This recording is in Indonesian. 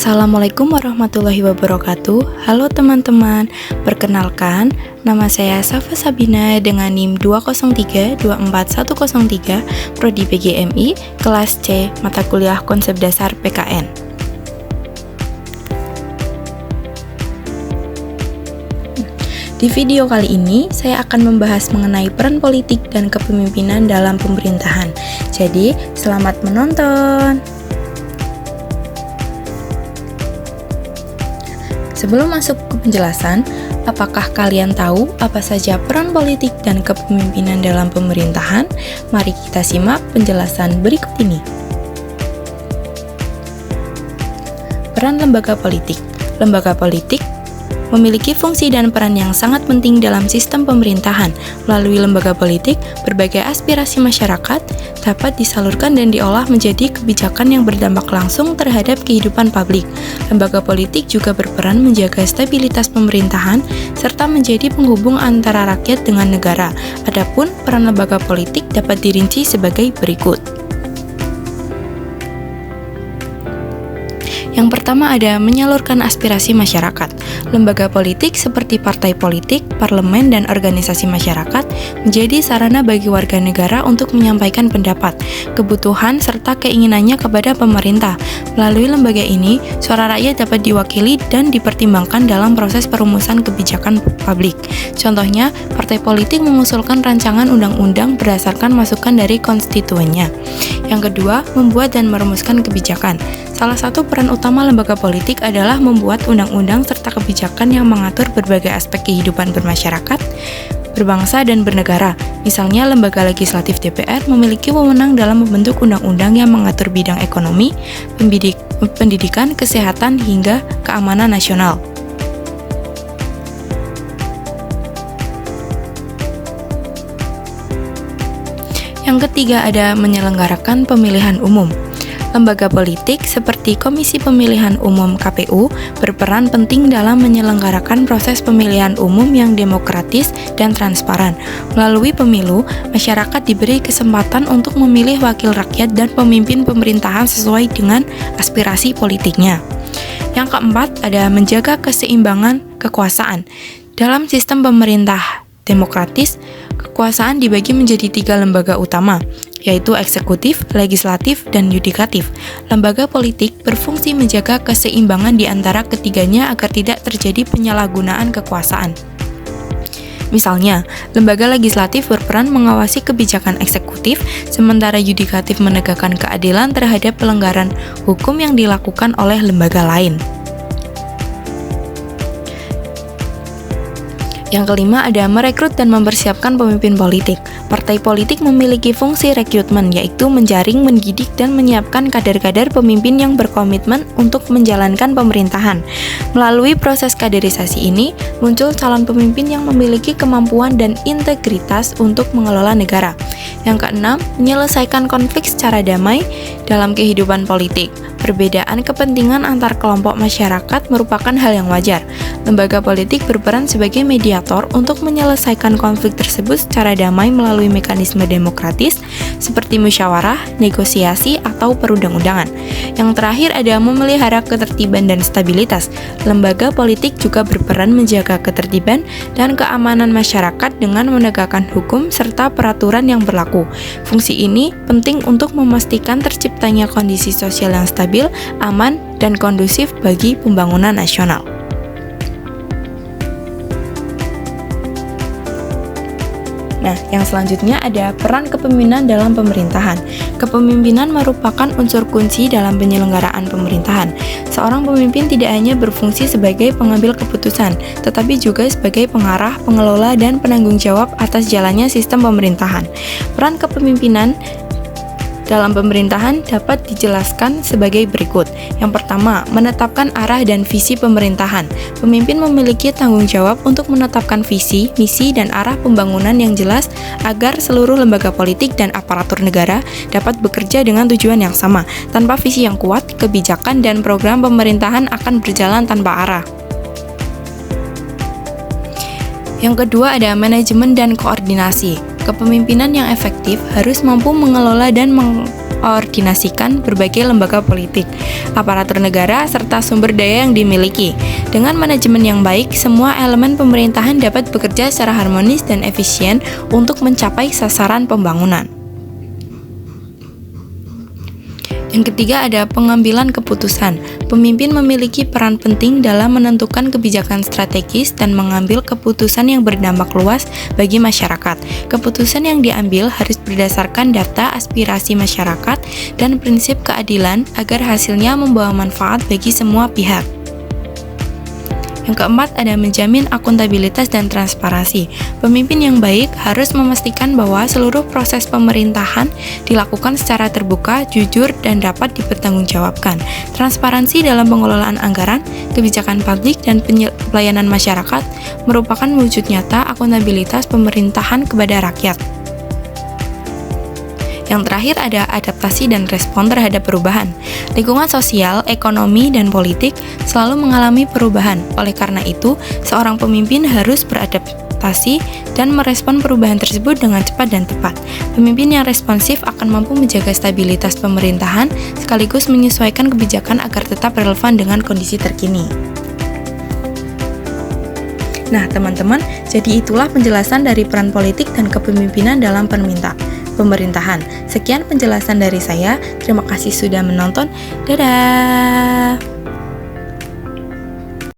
Assalamualaikum warahmatullahi wabarakatuh. Halo teman-teman, perkenalkan nama saya Safa Sabina dengan NIM 203-24103 Prodi PGMI kelas C mata kuliah konsep dasar PKN. Di video kali ini saya akan membahas mengenai peran politik dan kepemimpinan dalam pemerintahan. Jadi, selamat menonton. Sebelum masuk ke penjelasan, apakah kalian tahu apa saja peran politik dan kepemimpinan dalam pemerintahan? Mari kita simak penjelasan berikut ini. Peran lembaga politik. Lembaga politik memiliki fungsi dan peran yang sangat penting dalam sistem pemerintahan. Melalui lembaga politik, berbagai aspirasi masyarakat dapat disalurkan dan diolah menjadi kebijakan yang berdampak langsung terhadap kehidupan publik. Lembaga politik juga berperan menjaga stabilitas pemerintahan serta menjadi penghubung antara rakyat dengan negara. Adapun peran lembaga politik dapat dirinci sebagai berikut. Yang pertama ada menyalurkan aspirasi masyarakat. Lembaga politik seperti partai politik, parlemen, dan organisasi masyarakat menjadi sarana bagi warga negara untuk menyampaikan pendapat, kebutuhan, serta keinginannya kepada pemerintah. Melalui lembaga ini, suara rakyat dapat diwakili dan dipertimbangkan dalam proses perumusan kebijakan publik. Contohnya, partai politik mengusulkan rancangan undang-undang berdasarkan masukan dari konstituennya. Yang kedua, membuat dan merumuskan kebijakan. Salah satu peran utama lembaga politik adalah membuat undang-undang serta kebijakan yang mengatur berbagai aspek kehidupan bermasyarakat, berbangsa, dan bernegara. Misalnya, lembaga legislatif DPR memiliki wewenang dalam membentuk undang-undang yang mengatur bidang ekonomi, pendidikan, kesehatan, hingga keamanan nasional. Yang ketiga ada menyelenggarakan pemilihan umum. Lembaga politik seperti Komisi Pemilihan Umum KPU berperan penting dalam menyelenggarakan proses pemilihan umum yang demokratis dan transparan. Melalui pemilu, masyarakat diberi kesempatan untuk memilih wakil rakyat dan pemimpin pemerintahan sesuai dengan aspirasi politiknya. Yang keempat ada menjaga keseimbangan kekuasaan. Dalam sistem pemerintah demokratis, kekuasaan dibagi menjadi 3 lembaga utama, yaitu eksekutif, legislatif, dan yudikatif. Lembaga politik berfungsi menjaga keseimbangan di antara ketiganya agar tidak terjadi penyalahgunaan kekuasaan. Misalnya, lembaga legislatif berperan mengawasi kebijakan eksekutif, sementara yudikatif menegakkan keadilan terhadap pelanggaran hukum yang dilakukan oleh lembaga lain. Yang kelima ada merekrut dan mempersiapkan pemimpin politik. Partai politik memiliki fungsi rekrutmen, yaitu menjaring, mendidik, dan menyiapkan kader-kader pemimpin yang berkomitmen untuk menjalankan pemerintahan. Melalui proses kaderisasi ini, muncul calon pemimpin yang memiliki kemampuan dan integritas untuk mengelola negara. Yang keenam, menyelesaikan konflik secara damai dalam kehidupan politik. Perbedaan kepentingan antar kelompok masyarakat merupakan hal yang wajar. Lembaga politik berperan sebagai mediator untuk menyelesaikan konflik tersebut secara damai melalui mekanisme demokratis seperti musyawarah, negosiasi, atau perundang-undangan. Yang terakhir ada memelihara ketertiban dan stabilitas. Lembaga politik juga berperan menjaga ketertiban dan keamanan masyarakat dengan menegakkan hukum serta peraturan yang berlaku. Fungsi ini penting untuk memastikan terciptanya kondisi sosial yang stabil, aman, dan kondusif bagi pembangunan nasional. Nah, yang selanjutnya ada peran kepemimpinan dalam pemerintahan. Kepemimpinan merupakan unsur kunci dalam penyelenggaraan pemerintahan. Seorang pemimpin tidak hanya berfungsi sebagai pengambil keputusan, tetapi juga sebagai pengarah, pengelola, dan penanggung jawab atas jalannya sistem pemerintahan. Peran kepemimpinan dalam pemerintahan dapat dijelaskan sebagai berikut. Yang pertama, menetapkan arah dan visi pemerintahan. Pemimpin memiliki tanggung jawab untuk menetapkan visi, misi, dan arah pembangunan yang jelas agar seluruh lembaga politik dan aparatur negara dapat bekerja dengan tujuan yang sama. Tanpa visi yang kuat, kebijakan dan program pemerintahan akan berjalan tanpa arah. Yang kedua ada manajemen dan koordinasi. Kepemimpinan yang efektif harus mampu mengelola dan mengkoordinasikan berbagai lembaga politik, aparatur negara, serta sumber daya yang dimiliki. Dengan manajemen yang baik, semua elemen pemerintahan dapat bekerja secara harmonis dan efisien untuk mencapai sasaran pembangunan. Yang ketiga ada pengambilan keputusan. Pemimpin memiliki peran penting dalam menentukan kebijakan strategis dan mengambil keputusan yang berdampak luas bagi masyarakat. Keputusan yang diambil harus berdasarkan data aspirasi masyarakat dan prinsip keadilan agar hasilnya membawa manfaat bagi semua pihak. Yang keempat ada menjamin akuntabilitas dan transparansi. Pemimpin yang baik harus memastikan bahwa seluruh proses pemerintahan dilakukan secara terbuka, jujur, dan dapat dipertanggungjawabkan. Transparansi dalam pengelolaan anggaran, kebijakan publik, dan pelayanan masyarakat merupakan wujud nyata akuntabilitas pemerintahan kepada rakyat. Yang terakhir ada adaptasi dan respon terhadap perubahan. Lingkungan sosial, ekonomi, dan politik selalu mengalami perubahan. Oleh karena itu, seorang pemimpin harus beradaptasi dan merespon perubahan tersebut dengan cepat dan tepat. Pemimpin yang responsif akan mampu menjaga stabilitas pemerintahan sekaligus menyesuaikan kebijakan agar tetap relevan dengan kondisi terkini. Nah, teman-teman, jadi itulah penjelasan dari peran politik dan kepemimpinan dalam pemerintahan. Sekian penjelasan dari saya. Terima kasih sudah menonton. Dadah.